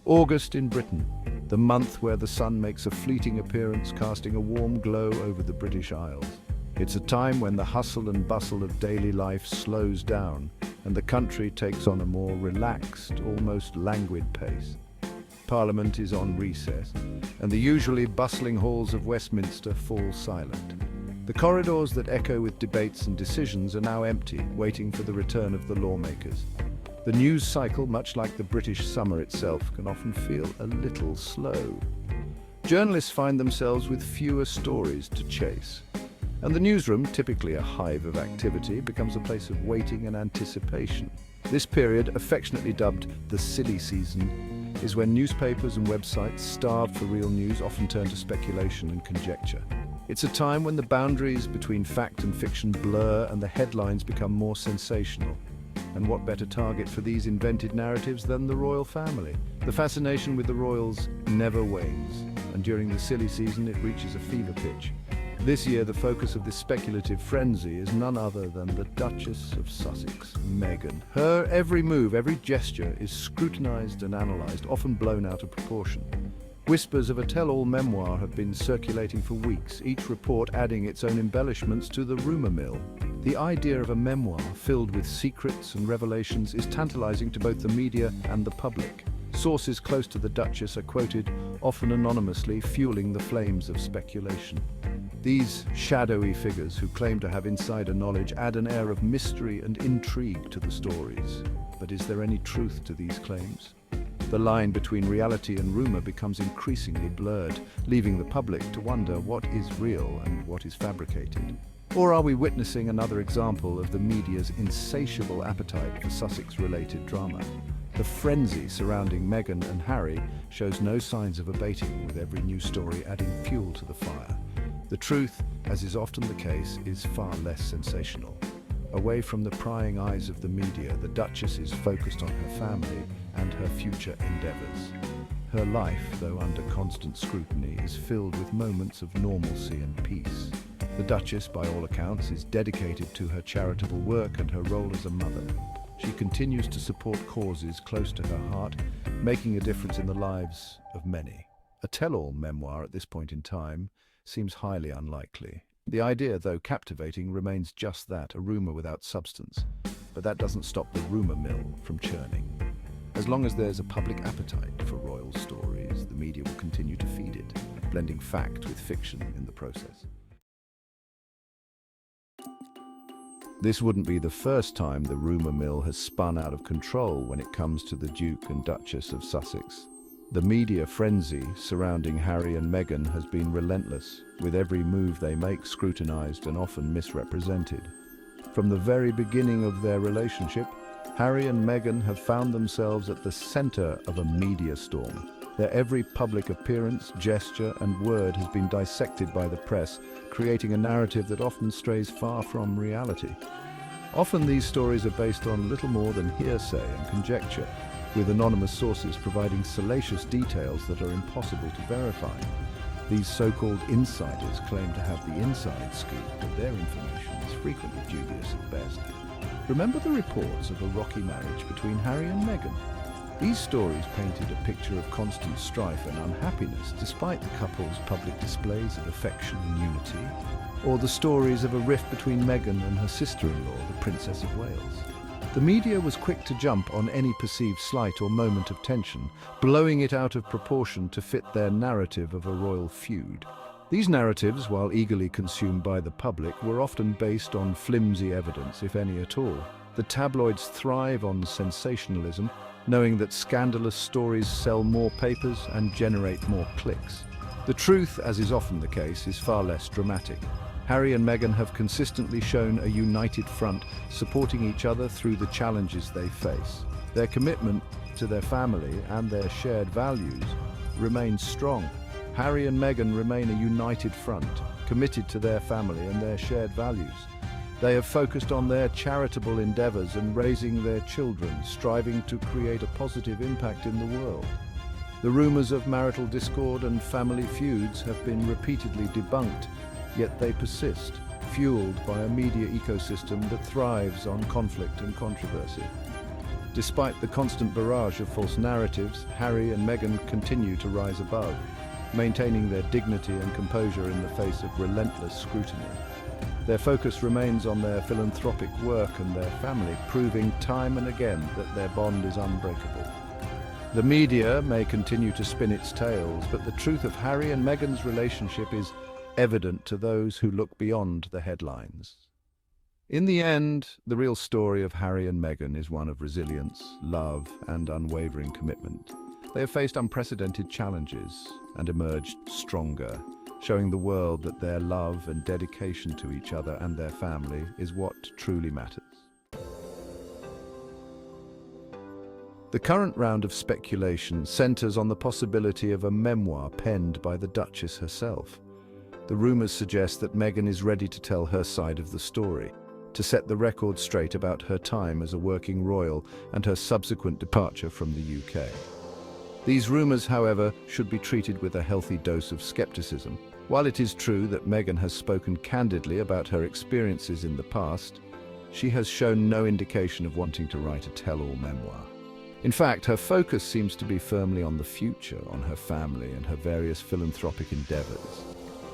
August in Britain, the month where the sun makes a fleeting appearance, casting a warm glow over the British Isles. It's a time when the hustle and bustle of daily life slows down and the country takes on a more relaxed, almost languid pace. Parliament is on recess, and the usually bustling halls of Westminster fall silent. The corridors that echo with debates and decisions are now empty, waiting for the return of the lawmakers. The news cycle, much like the British summer itself, can often feel a little slow. Journalists find themselves with fewer stories to chase. And the newsroom, typically a hive of activity, becomes a place of waiting and anticipation. This period, affectionately dubbed the silly season, is when newspapers and websites starved for real news often turn to speculation and conjecture. It's a time when the boundaries between fact and fiction blur and the headlines become more sensational. And what better target for these invented narratives than the royal family? The fascination with the royals never wanes, and during the silly season it reaches a fever pitch. This year, the focus of this speculative frenzy is none other than the Duchess of Sussex, Meghan. Her every move, every gesture is scrutinized and analyzed, often blown out of proportion. Whispers of a tell-all memoir have been circulating for weeks, each report adding its own embellishments to the rumor mill. The idea of a memoir filled with secrets and revelations is tantalizing to both the media and the public. Sources close to the Duchess are quoted, often anonymously, fueling the flames of speculation. These shadowy figures who claim to have insider knowledge add an air of mystery and intrigue to the stories. But is there any truth to these claims? The line between reality and rumor becomes increasingly blurred, leaving the public to wonder what is real and what is fabricated. Or are we witnessing another example of the media's insatiable appetite for Sussex-related drama? The frenzy surrounding Meghan and Harry shows no signs of abating, with every news story adding fuel to the fire. The truth, as is often the case, is far less sensational. Away from the prying eyes of the media, the Duchess is focused on her family and her future endeavours. Her life, though under constant scrutiny, is filled with moments of normalcy and peace. The Duchess, by all accounts, is dedicated to her charitable work and her role as a mother. She continues to support causes close to her heart, making a difference in the lives of many. A tell-all memoir at this point in time seems highly unlikely. The idea, though captivating, remains just that, a rumor without substance. But that doesn't stop the rumor mill from churning. As long as there's a public appetite for royal stories, the media will continue to feed it, blending fact with fiction in the process. This wouldn't be the first time the rumor mill has spun out of control when it comes to the Duke and Duchess of Sussex. The media frenzy surrounding Harry and Meghan has been relentless, with every move they make scrutinized and often misrepresented. From the very beginning of their relationship, Harry and Meghan have found themselves at the center of a media storm. Their every public appearance, gesture, and word has been dissected by the press, creating a narrative that often strays far from reality. Often these stories are based on little more than hearsay and conjecture, with anonymous sources providing salacious details that are impossible to verify. These so-called insiders claim to have the inside scoop, but their information is frequently dubious at best. Remember the reports of a rocky marriage between Harry and Meghan? These stories painted a picture of constant strife and unhappiness despite the couple's public displays of affection and unity, or the stories of a rift between Meghan and her sister-in-law, the Princess of Wales. The media was quick to jump on any perceived slight or moment of tension, blowing it out of proportion to fit their narrative of a royal feud. These narratives, while eagerly consumed by the public, were often based on flimsy evidence, if any at all. The tabloids thrive on sensationalism, knowing that scandalous stories sell more papers and generate more clicks. The truth, as is often the case, is far less dramatic. Harry and Meghan have consistently shown a united front, supporting each other through the challenges they face. Their commitment to their family and their shared values remains strong. Harry and Meghan remain a united front, committed to their family and their shared values. They have focused on their charitable endeavors and raising their children, striving to create a positive impact in the world. The rumors of marital discord and family feuds have been repeatedly debunked, yet they persist, fueled by a media ecosystem that thrives on conflict and controversy. Despite the constant barrage of false narratives, Harry and Meghan continue to rise above, maintaining their dignity and composure in the face of relentless scrutiny. Their focus remains on their philanthropic work and their family, proving time and again that their bond is unbreakable. The media may continue to spin its tales, but the truth of Harry and Meghan's relationship is evident to those who look beyond the headlines. In the end, the real story of Harry and Meghan is one of resilience, love, and unwavering commitment. They have faced unprecedented challenges and emerged stronger, showing the world that their love and dedication to each other and their family is what truly matters. The current round of speculation centers on the possibility of a memoir penned by the Duchess herself. The rumors suggest that Meghan is ready to tell her side of the story, to set the record straight about her time as a working royal and her subsequent departure from the UK. These rumors, however, should be treated with a healthy dose of skepticism. While it is true that Meghan has spoken candidly about her experiences in the past, she has shown no indication of wanting to write a tell-all memoir. In fact, her focus seems to be firmly on the future, on her family and her various philanthropic endeavors.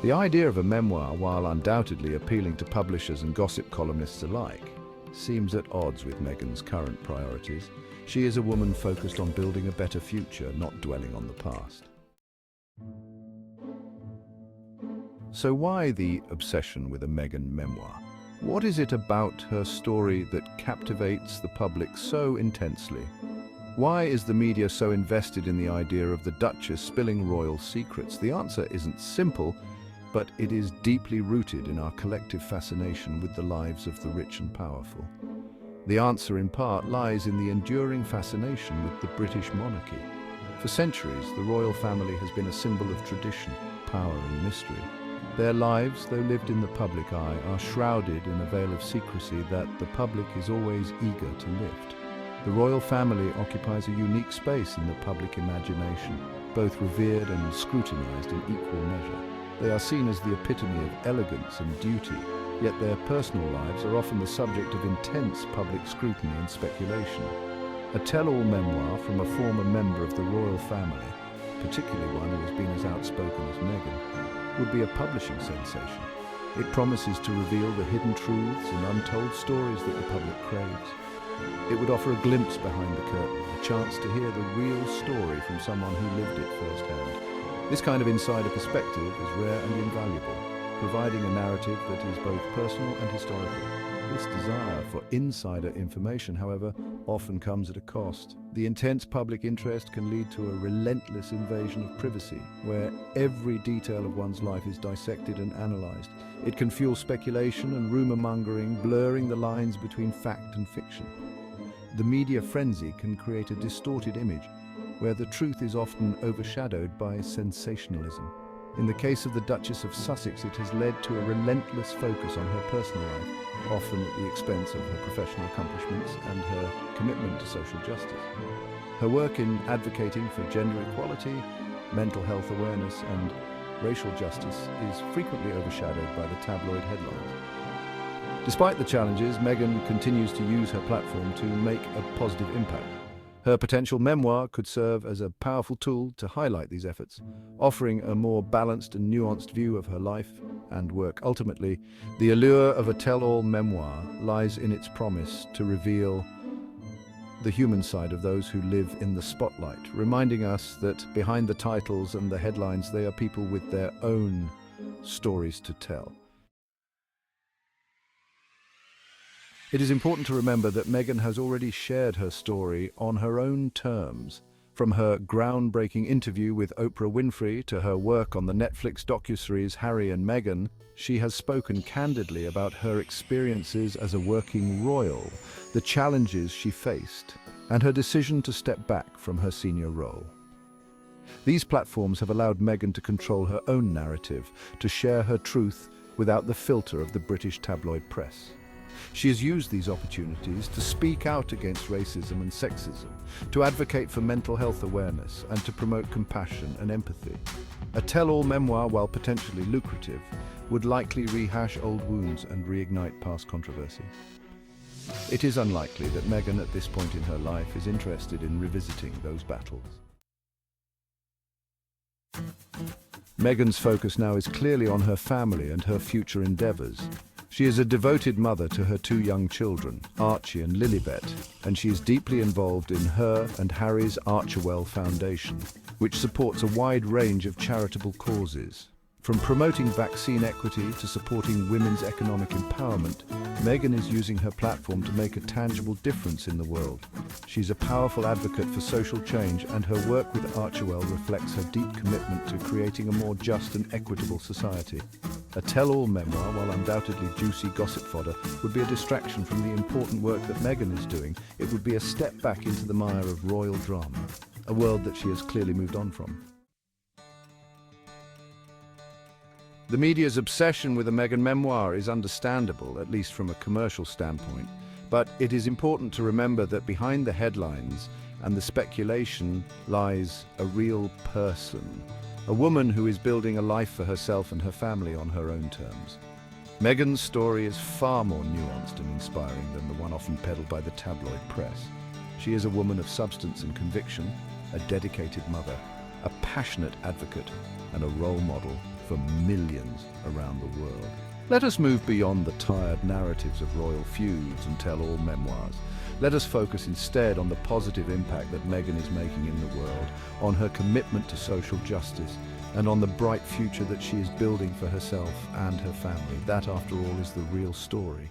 The idea of a memoir, while undoubtedly appealing to publishers and gossip columnists alike, seems at odds with Meghan's current priorities. She is a woman focused on building a better future, not dwelling on the past. So why the obsession with a Meghan memoir? What is it about her story that captivates the public so intensely? Why is the media so invested in the idea of the Duchess spilling royal secrets? The answer isn't simple, but it is deeply rooted in our collective fascination with the lives of the rich and powerful. The answer, in part, lies in the enduring fascination with the British monarchy. For centuries, the royal family has been a symbol of tradition, power, and mystery. Their lives, though lived in the public eye, are shrouded in a veil of secrecy that the public is always eager to lift. The royal family occupies a unique space in the public imagination, both revered and scrutinized in equal measure. They are seen as the epitome of elegance and duty, yet their personal lives are often the subject of intense public scrutiny and speculation. A tell-all memoir from a former member of the royal family, particularly one who has been as outspoken as Meghan, would be a publishing sensation. It promises to reveal the hidden truths and untold stories that the public craves. It would offer a glimpse behind the curtain, a chance to hear the real story from someone who lived it firsthand. This kind of insider perspective is rare and invaluable, providing a narrative that is both personal and historical. This desire for insider information, however, often comes at a cost. The intense public interest can lead to a relentless invasion of privacy, where every detail of one's life is dissected and analyzed. It can fuel speculation and rumor-mongering, blurring the lines between fact and fiction. The media frenzy can create a distorted image, where the truth is often overshadowed by sensationalism. In the case of the Duchess of Sussex, it has led to a relentless focus on her personal life, often at the expense of her professional accomplishments and her commitment to social justice. Her work in advocating for gender equality, mental health awareness, and racial justice is frequently overshadowed by the tabloid headlines. Despite the challenges, Meghan continues to use her platform to make a positive impact. Her potential memoir could serve as a powerful tool to highlight these efforts, offering a more balanced and nuanced view of her life and work. Ultimately, the allure of a tell-all memoir lies in its promise to reveal the human side of those who live in the spotlight, reminding us that behind the titles and the headlines, they are people with their own stories to tell. It is important to remember that Meghan has already shared her story on her own terms. From her groundbreaking interview with Oprah Winfrey to her work on the Netflix docuseries Harry and Meghan, she has spoken candidly about her experiences as a working royal, the challenges she faced, and her decision to step back from her senior role. These platforms have allowed Meghan to control her own narrative, to share her truth without the filter of the British tabloid press. She has used these opportunities to speak out against racism and sexism, to advocate for mental health awareness, and to promote compassion and empathy. A tell-all memoir, while potentially lucrative, would likely rehash old wounds and reignite past controversy. It is unlikely that Meghan at this point in her life is interested in revisiting those battles. Meghan's focus now is clearly on her family and her future endeavours. She is a devoted mother to her two young children, Archie and Lilibet, and she is deeply involved in her and Harry's Archerwell Foundation, which supports a wide range of charitable causes. From promoting vaccine equity to supporting women's economic empowerment, Meghan is using her platform to make a tangible difference in the world. She's a powerful advocate for social change, and her work with Archerwell reflects her deep commitment to creating a more just and equitable society. A tell-all memoir, while undoubtedly juicy gossip fodder, would be a distraction from the important work that Meghan is doing. It would be a step back into the mire of royal drama, a world that she has clearly moved on from. The media's obsession with a Meghan memoir is understandable, at least from a commercial standpoint, but it is important to remember that behind the headlines and the speculation lies a real person, a woman who is building a life for herself and her family on her own terms. Meghan's story is far more nuanced and inspiring than the one often peddled by the tabloid press. She is a woman of substance and conviction, a dedicated mother, a passionate advocate, and a role model for millions around the world. Let us move beyond the tired narratives of royal feuds and tell-all memoirs. Let us focus instead on the positive impact that Meghan is making in the world, on her commitment to social justice, and on the bright future that she is building for herself and her family. That, after all, is the real story.